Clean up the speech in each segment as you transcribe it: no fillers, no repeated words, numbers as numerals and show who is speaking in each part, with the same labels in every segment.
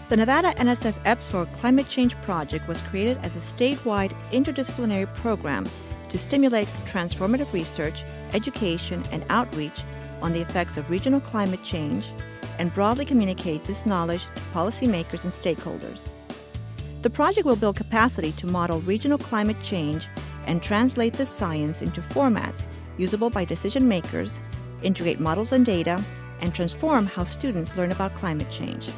Speaker 1: The Nevada NSF EPSCoR Climate Change Project was created as a statewide interdisciplinary program to stimulate transformative research, education, and outreach on the effects of regional climate change and broadly communicate this knowledge to policymakers and stakeholders. The project will build capacity to model regional climate change and translate this science into formats usable by decision makers, integrate models and data, and transform how students learn about climate change.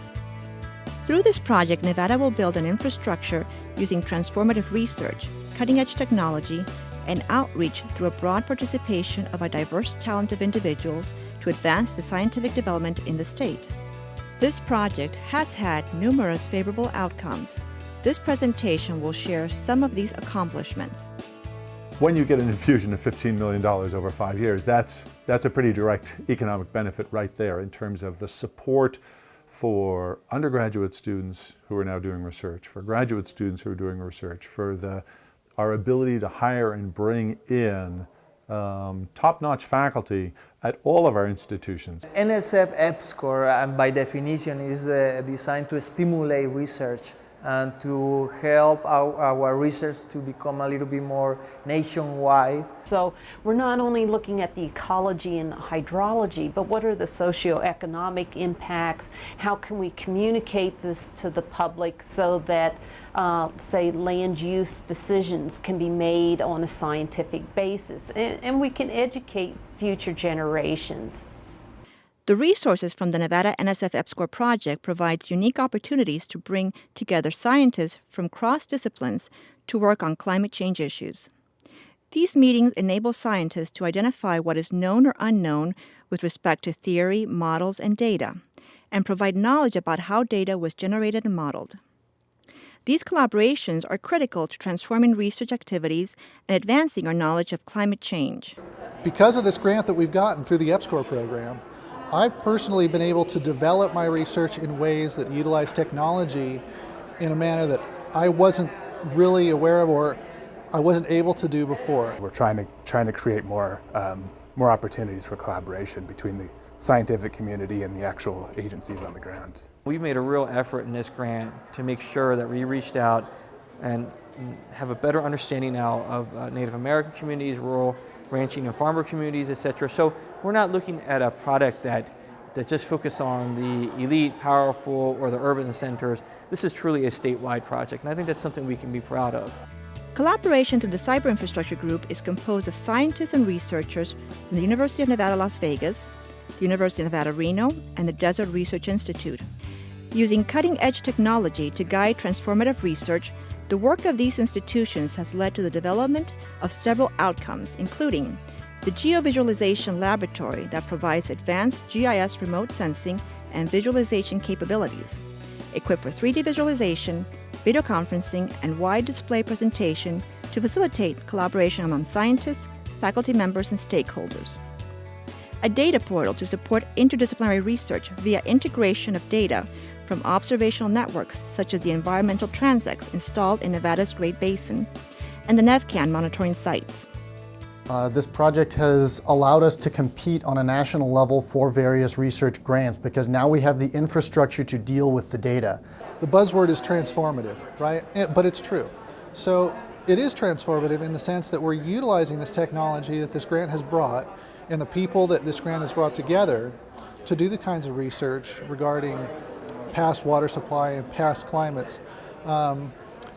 Speaker 1: Through this project, Nevada will build an infrastructure using transformative research, cutting-edge technology, and outreach through a broad participation of a diverse talent of individuals to advance the scientific development in the state. This project has had numerous favorable outcomes. This presentation will share some of these accomplishments.
Speaker 2: When you get an infusion of $15 million over 5 years, that's a pretty direct economic benefit right there in terms of the support for undergraduate students who are now doing research, for graduate students who are doing research, for our ability to hire and bring in top-notch faculty at all of our institutions.
Speaker 3: NSF EPSCoR, by definition, is designed to stimulate research and to help our research to become a little bit more nationwide.
Speaker 4: So we're not only looking at the ecology and hydrology, but what are the socioeconomic impacts? How can we communicate this to the public so that, say, land use decisions can be made on a scientific basis, and we can educate future generations.
Speaker 1: The resources from the Nevada NSF EPSCoR project provides unique opportunities to bring together scientists from cross-disciplines to work on climate change issues. These meetings enable scientists to identify what is known or unknown with respect to theory, models, and data, and provide knowledge about how data was generated and modeled. These collaborations are critical to transforming research activities and advancing our knowledge of climate change.
Speaker 5: Because of this grant that we've gotten through the EPSCoR program, I've personally been able to develop my research in ways that utilize technology in a manner that I wasn't really aware of or I wasn't able to do before.
Speaker 6: We're trying to create more opportunities for collaboration between the scientific community and the actual agencies on the ground.
Speaker 7: We've made a real effort in this grant to make sure that we reached out and have a better understanding now of Native American communities, rural ranching and farmer communities, etc. So we're not looking at a product that just focuses on the elite, powerful, or the urban centers. This is truly a statewide project, and I think that's something we can be proud of.
Speaker 1: Collaboration through the Cyberinfrastructure Group is composed of scientists and researchers from the University of Nevada, Las Vegas, the University of Nevada, Reno, and the Desert Research Institute. Using cutting-edge technology to guide transformative research, the work of these institutions has led to the development of several outcomes, including the Geovisualization Laboratory that provides advanced GIS remote sensing and visualization capabilities, equipped for 3D visualization, video conferencing, and wide display presentation to facilitate collaboration among scientists, faculty members, and stakeholders. A data portal to support interdisciplinary research via integration of data from observational networks such as the environmental transects installed in Nevada's Great Basin, and the NevCan monitoring sites.
Speaker 8: This project has allowed us to compete on a national level for various research grants because now we have the infrastructure to deal with the data.
Speaker 5: The buzzword is transformative, right? But it's true. So it is transformative in the sense that we're utilizing this technology that this grant has brought and the people that this grant has brought together to do the kinds of research regarding past water supply and past climates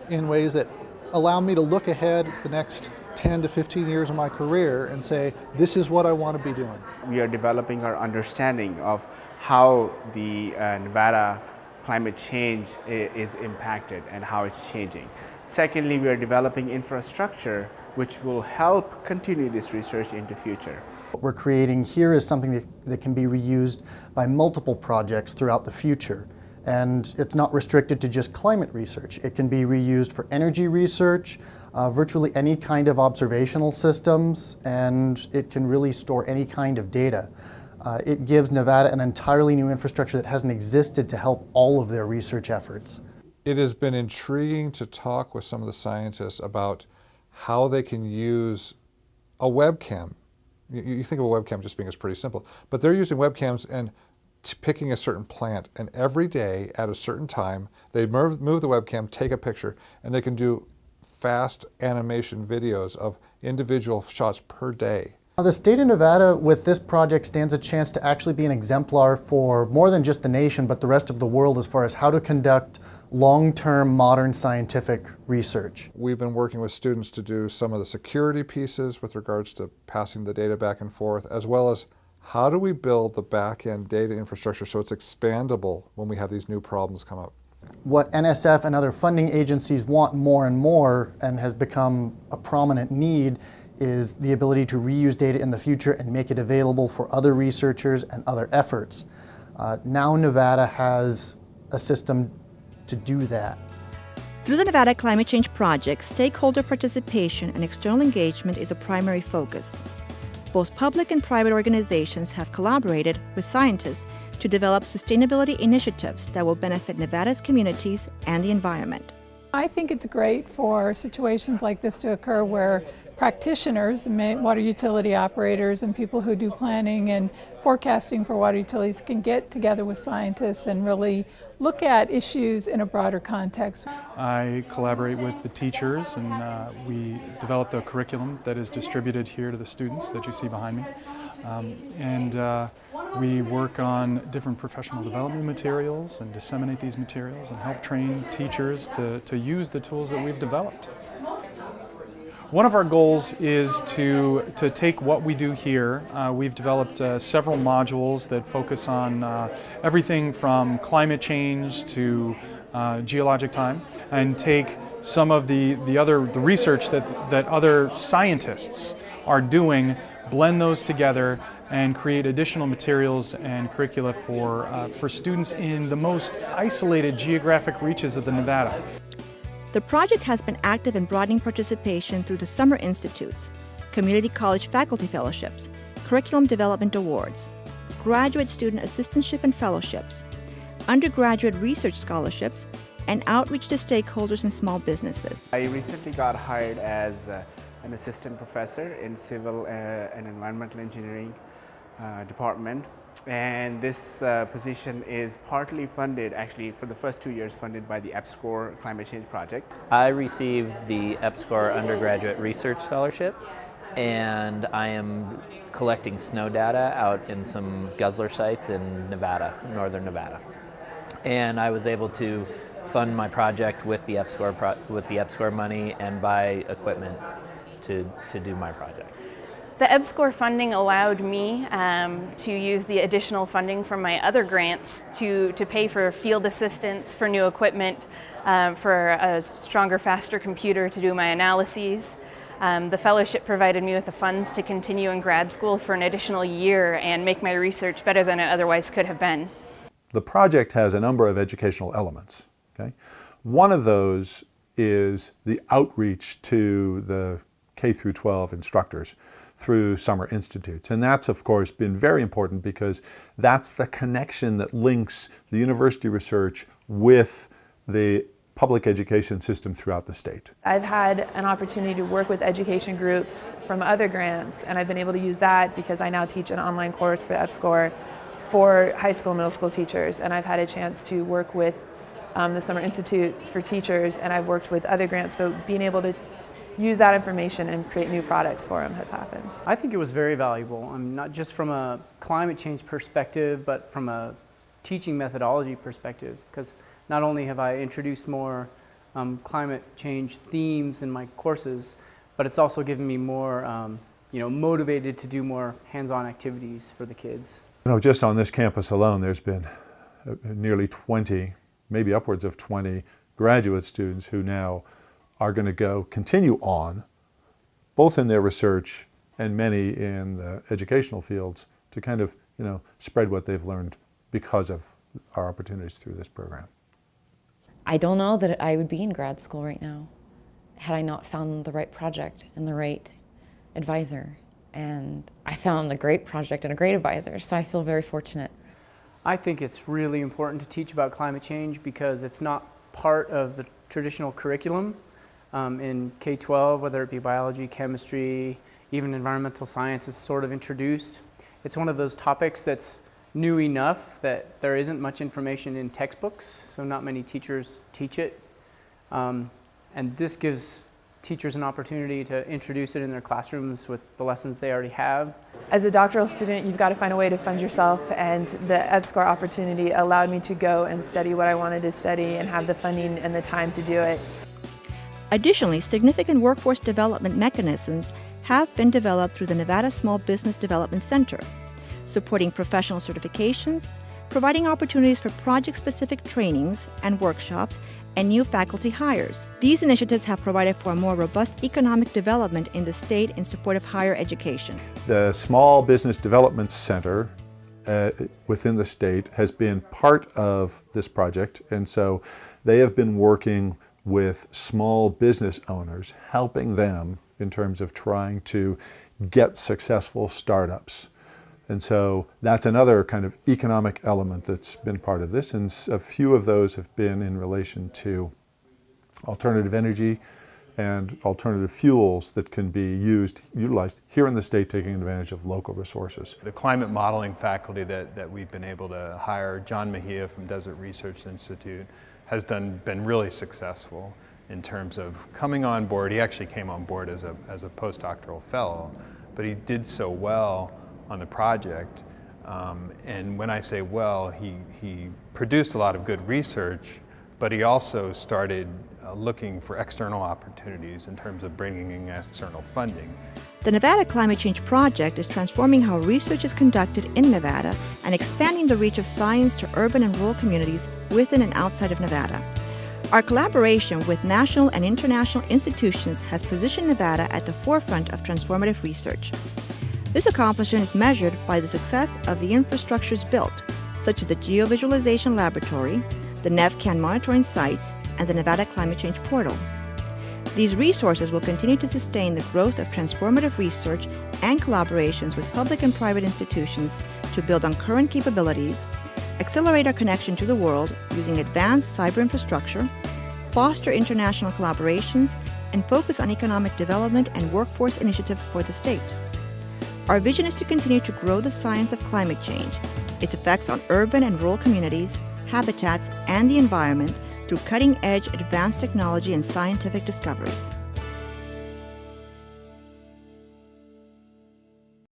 Speaker 5: in ways that allow me to look ahead the next 10 to 15 years of my career and say, this is what I want to be doing.
Speaker 9: We are developing our understanding of how the Nevada climate change is impacted and how it's changing. Secondly, we are developing infrastructure which will help continue this research into future.
Speaker 8: What we're creating here is something that can be reused by multiple projects throughout the future. And it's not restricted to just climate research. It can be reused for energy research, virtually any kind of observational systems, and it can really store any kind of data. It gives Nevada an entirely new infrastructure that hasn't existed to help all of their research efforts.
Speaker 10: It has been intriguing to talk with some of the scientists about how they can use a webcam. You think of a webcam just being as pretty simple, but they're using webcams and picking a certain plant, and every day at a certain time, they move the webcam, take a picture, and they can do fast animation videos of individual shots per day.
Speaker 8: The state of Nevada with this project stands a chance to actually be an exemplar for more than just the nation, but the rest of the world as far as how to conduct long-term modern scientific research.
Speaker 10: We've been working with students to do some of the security pieces with regards to passing the data back and forth, as well as how do we build the back-end data infrastructure so it's expandable when we have these new problems come up.
Speaker 8: What NSF and other funding agencies want more and more, and has become a prominent need, is the ability to reuse data in the future and make it available for other researchers and other efforts. Now Nevada has a system to do that.
Speaker 1: Through the Nevada Climate Change Project, stakeholder participation and external engagement is a primary focus. Both public and private organizations have collaborated with scientists to develop sustainability initiatives that will benefit Nevada's communities and the environment.
Speaker 11: I think it's great for situations like this to occur where practitioners, water utility operators and people who do planning and forecasting for water utilities can get together with scientists and really look at issues in a broader context.
Speaker 12: I collaborate with the teachers, and we develop the curriculum that is distributed here to the students that you see behind me. We work on different professional development materials and disseminate these materials and help train teachers to use the tools that we've developed. One of our goals is to take what we do here. We've developed several modules that focus on everything from climate change to geologic time, and take some of the research that other scientists are doing, blend those together, and create additional materials and curricula for students in the most isolated geographic reaches of the Nevada.
Speaker 1: The project has been active in broadening participation through the Summer Institutes, Community College Faculty Fellowships, Curriculum Development Awards, Graduate Student Assistantship and Fellowships, Undergraduate Research Scholarships, and outreach to stakeholders and small businesses.
Speaker 9: I recently got hired as an assistant professor in civil and environmental engineering department. And this position is partly funded, actually for the first 2 years, funded by the EPSCoR Climate Change Project.
Speaker 13: I received the EPSCoR Undergraduate Research Scholarship, and I am collecting snow data out in some guzzler sites in Nevada, northern Nevada. And I was able to fund my project with the EPSCoR money and buy equipment to do my project.
Speaker 14: The EPSCoR funding allowed me to use the additional funding from my other grants to pay for field assistance, for new equipment, for a stronger, faster computer to do my analyses. The fellowship provided me with the funds to continue in grad school for an additional year and make my research better than it otherwise could have been.
Speaker 2: The project has a number of educational elements. Okay? One of those is the outreach to the K through 12 instructors through Summer Institutes. And that's, of course, been very important because that's the connection that links the university research with the public education system throughout the state.
Speaker 15: I've had an opportunity to work with education groups from other grants, and I've been able to use that because I now teach an online course for EPSCoR for high school, middle school teachers, and I've had a chance to work with the Summer Institute for teachers, and I've worked with other grants, so being able to use that information and create new products for them has happened.
Speaker 16: I think it was very valuable, not just from a climate change perspective, but from a teaching methodology perspective, because not only have I introduced more climate change themes in my courses, but it's also given me more motivated to do more hands-on activities for the kids.
Speaker 2: You know, just on this campus alone, there's been nearly 20, maybe upwards of 20 graduate students who now are going to continue on, both in their research and many in the educational fields, to kind of, spread what they've learned because of our opportunities through this program.
Speaker 17: I don't know that I would be in grad school right now had I not found the right project and the right advisor. And I found a great project and a great advisor, so I feel very fortunate.
Speaker 16: I think it's really important to teach about climate change because it's not part of the traditional curriculum. In K-12, whether it be biology, chemistry, even environmental science is sort of introduced. It's one of those topics that's new enough that there isn't much information in textbooks, so not many teachers teach it. And this gives teachers an opportunity to introduce it in their classrooms with the lessons they already have.
Speaker 15: As a doctoral student, you've got to find a way to fund yourself, and the EPSCoR opportunity allowed me to go and study what I wanted to study and have the funding and the time to do it.
Speaker 1: Additionally, significant workforce development mechanisms have been developed through the Nevada Small Business Development Center, supporting professional certifications, providing opportunities for project-specific trainings and workshops, and new faculty hires. These initiatives have provided for a more robust economic development in the state in support of higher education.
Speaker 2: The Small Business Development Center within the state has been part of this project, and so they have been working with small business owners, helping them in terms of trying to get successful startups. And so that's another kind of economic element that's been part of this, and a few of those have been in relation to alternative energy and alternative fuels that can be utilized here in the state, taking advantage of local resources.
Speaker 18: The climate modeling faculty that we've been able to hire, John Mejia from Desert Research Institute, has been really successful in terms of coming on board. He actually came on board as a postdoctoral fellow, but he did so well on the project. And when I say well, he produced a lot of good research, but he also started looking for external opportunities in terms of bringing in external funding.
Speaker 1: The Nevada Climate Change Project is transforming how research is conducted in Nevada and expanding the reach of science to urban and rural communities within and outside of Nevada. Our collaboration with national and international institutions has positioned Nevada at the forefront of transformative research. This accomplishment is measured by the success of the infrastructures built, such as the Geovisualization Laboratory, the NevCan monitoring sites, and the Nevada Climate Change Portal. These resources will continue to sustain the growth of transformative research and collaborations with public and private institutions to build on current capabilities, accelerate our connection to the world using advanced cyber infrastructure, foster international collaborations, and focus on economic development and workforce initiatives for the state. Our vision is to continue to grow the science of climate change, its effects on urban and rural communities, habitats, and the environment through cutting-edge advanced technology and scientific discoveries.